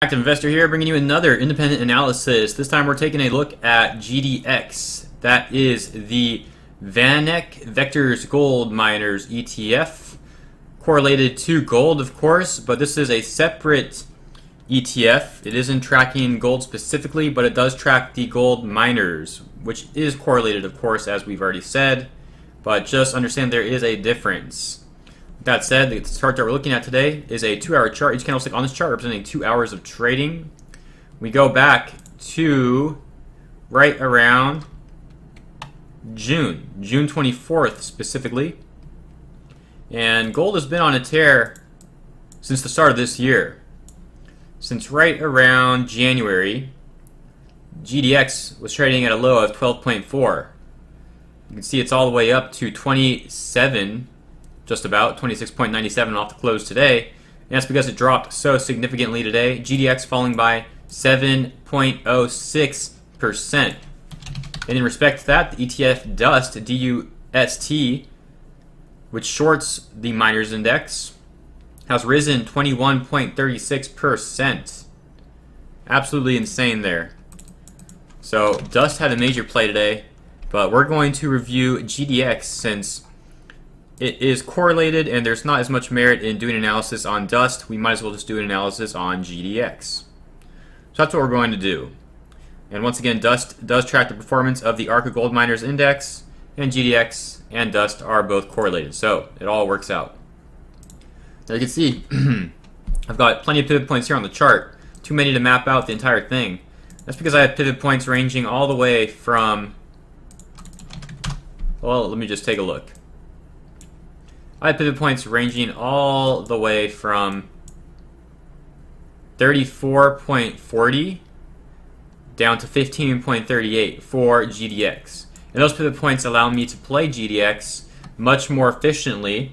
Active Investor here, bringing you another independent analysis. This time we're taking a look at GDX. That is the VanEck Vectors Gold Miners ETF, correlated to gold, of course, but this is a separate ETF. It isn't tracking gold specifically, but it does track the gold miners, which is correlated, of course, as we've already said, but just understand there is a difference. That said, the chart that we're looking at today is a 2-hour chart. Each candlestick on this chart representing 2 hours of trading. We go back to right around June 24th specifically. And gold has been on a tear since the start of this year. Since right around January, GDX was trading at a low of 12.4. You can see it's all the way up to 27. Just about 26.97 off the close today, and that's because it dropped so significantly today. GDX falling by 7.06%. And in respect to that, the ETF DUST, D-U-S-T, which shorts the miners index, has risen 21.36%. Absolutely insane there. So DUST had a major play today, but we're going to review GDX since it is correlated and there's not as much merit in doing analysis on DUST. We might as well just do an analysis on GDX. So that's what we're going to do. And once again, DUST does track the performance of the ARCA Gold Miners Index, and GDX and DUST are both correlated. So it all works out. Now you can see I've got plenty of pivot points here on the chart. Too many to map out the entire thing. That's because I have pivot points ranging all the way from, well, let me just take a look. I have pivot points ranging all the way from 34.40 down to 15.38 for GDX. And those pivot points allow me to play GDX much more efficiently,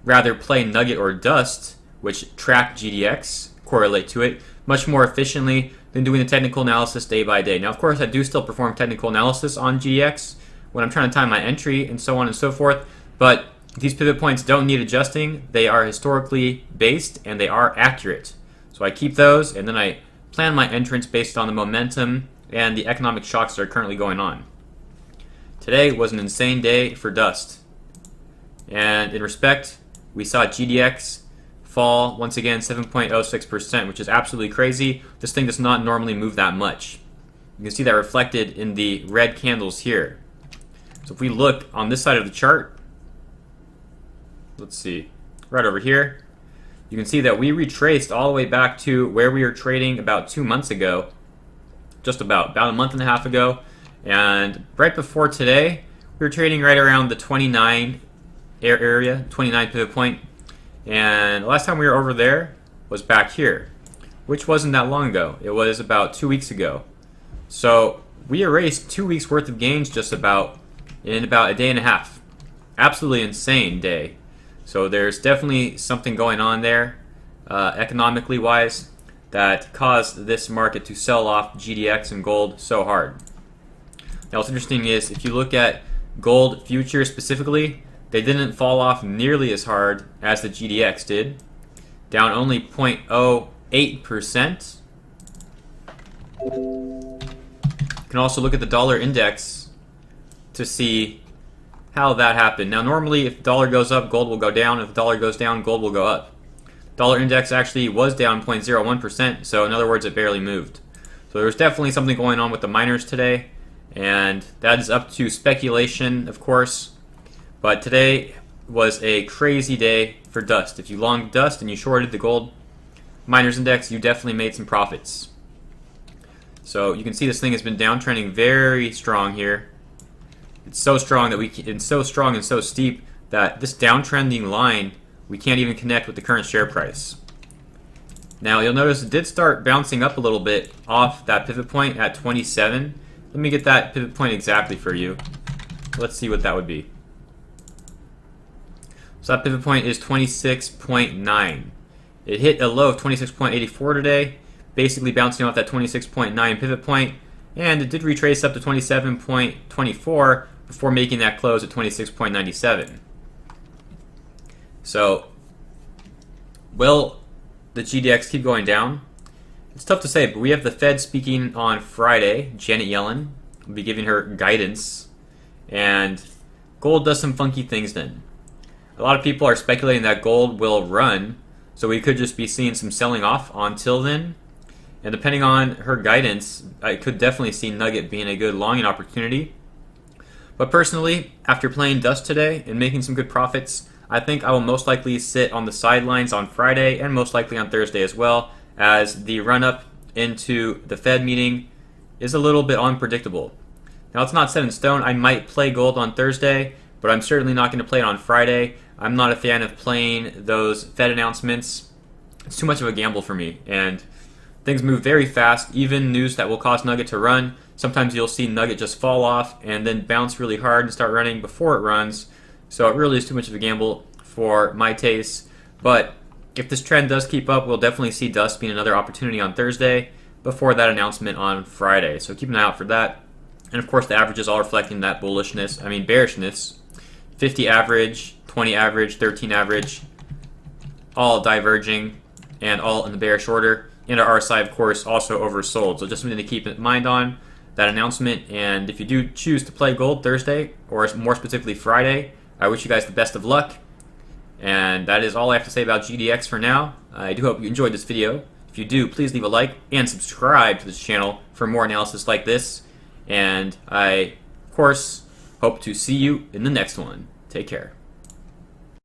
rather play Nugget or Dust, which track GDX, correlate to it, much more efficiently than doing the technical analysis day by day. Now, of course, I do still perform technical analysis on GDX when I'm trying to time my entry and so on and so forth, but these pivot points don't need adjusting. They are historically based and they are accurate. So I keep those and then I plan my entrance based on the momentum and the economic shocks that are currently going on. Today was an insane day for DUST. And in respect, we saw GDX fall once again 7.06%, which is absolutely crazy. This thing does not normally move that much. You can see that reflected in the red candles here. So if we look on this side of the chart, let's see, right over here, you can see that we retraced all the way back to where we were trading about 2 months ago, just about a month and a half ago, and right before today, we were trading right around the 29 area, 29 pivot point, and the last time we were over there was back here, which wasn't that long ago. It was about 2 weeks ago. So we erased 2 weeks worth of gains just about in about a day and a half. Absolutely insane day. So there's definitely something going on there, economically wise, that caused this market to sell off GDX and gold so hard. Now what's interesting is if you look at gold futures specifically, they didn't fall off nearly as hard as the GDX did, down only 0.08%. You can also look at the dollar index to see how that happened. Now normally if the dollar goes up, gold will go down. If the dollar goes down, gold will go up. Dollar index actually was down 0.01%, so in other words it barely moved. So there's definitely something going on with the miners today, and that is up to speculation, of course. But today was a crazy day for DUST. If you longed DUST and you shorted the gold miners index, you definitely made some profits. So you can see this thing has been downtrending very strong here. It's so strong that it's so strong and so steep that this downtrending line we can't even connect with the current share price. Now you'll notice it did start bouncing up a little bit off that pivot point at 27. Let me get that pivot point exactly for you. Let's see what that would be. So that pivot point is 26.9. It hit a low of 26.84 today, basically bouncing off that 26.9 pivot point, and it did retrace up to 27.24 before making that close at 26.97. So, will the GDX keep going down? It's tough to say, but we have the Fed speaking on Friday. Janet Yellen will be giving her guidance, and gold does some funky things then. A lot of people are speculating that gold will run, so we could just be seeing some selling off until then. And depending on her guidance, I could definitely see Nugget being a good longing opportunity. But personally, after playing Dust today and making some good profits, I think I will most likely sit on the sidelines on Friday and most likely on Thursday as well, as the run-up into the Fed meeting is a little bit unpredictable. Now, it's not set in stone. I might play gold on Thursday, but I'm certainly not going to play it on Friday. I'm not a fan of playing those Fed announcements. It's too much of a gamble for me, and things move very fast. Even news that will cause Nugget to run, sometimes you'll see Nugget just fall off and then bounce really hard and start running before it runs. So it really is too much of a gamble for my taste. But if this trend does keep up, we'll definitely see Dust being another opportunity on Thursday before that announcement on Friday. So keep an eye out for that. And of course, the averages all reflecting that bearishness. 50 average, 20 average, 13 average, all diverging and all in the bearish order. And our RSI, of course, also oversold. So just something to keep in mind on that announcement. And if you do choose to play gold Thursday, or more specifically Friday, I wish you guys the best of luck. And that is all I have to say about GDX for now. I do hope you enjoyed this video. If you do, please leave a like and subscribe to this channel for more analysis like this. And I, of course, hope to see you in the next one. Take care.